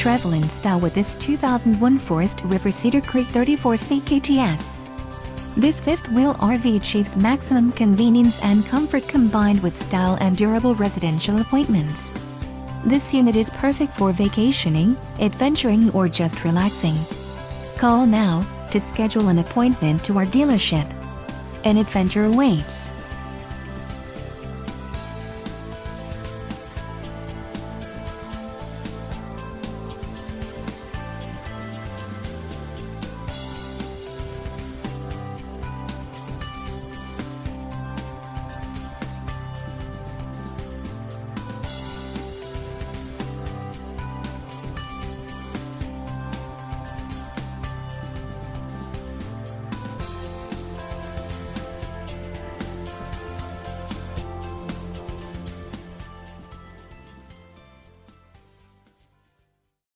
Travel in style with this 2001 Forest River Cedar Creek 34C KTS. This fifth-wheel RV achieves maximum convenience and comfort combined with style and durable residential appointments. This unit is perfect for vacationing, adventuring, or just relaxing. Call now to schedule an appointment to our dealership. An adventure awaits.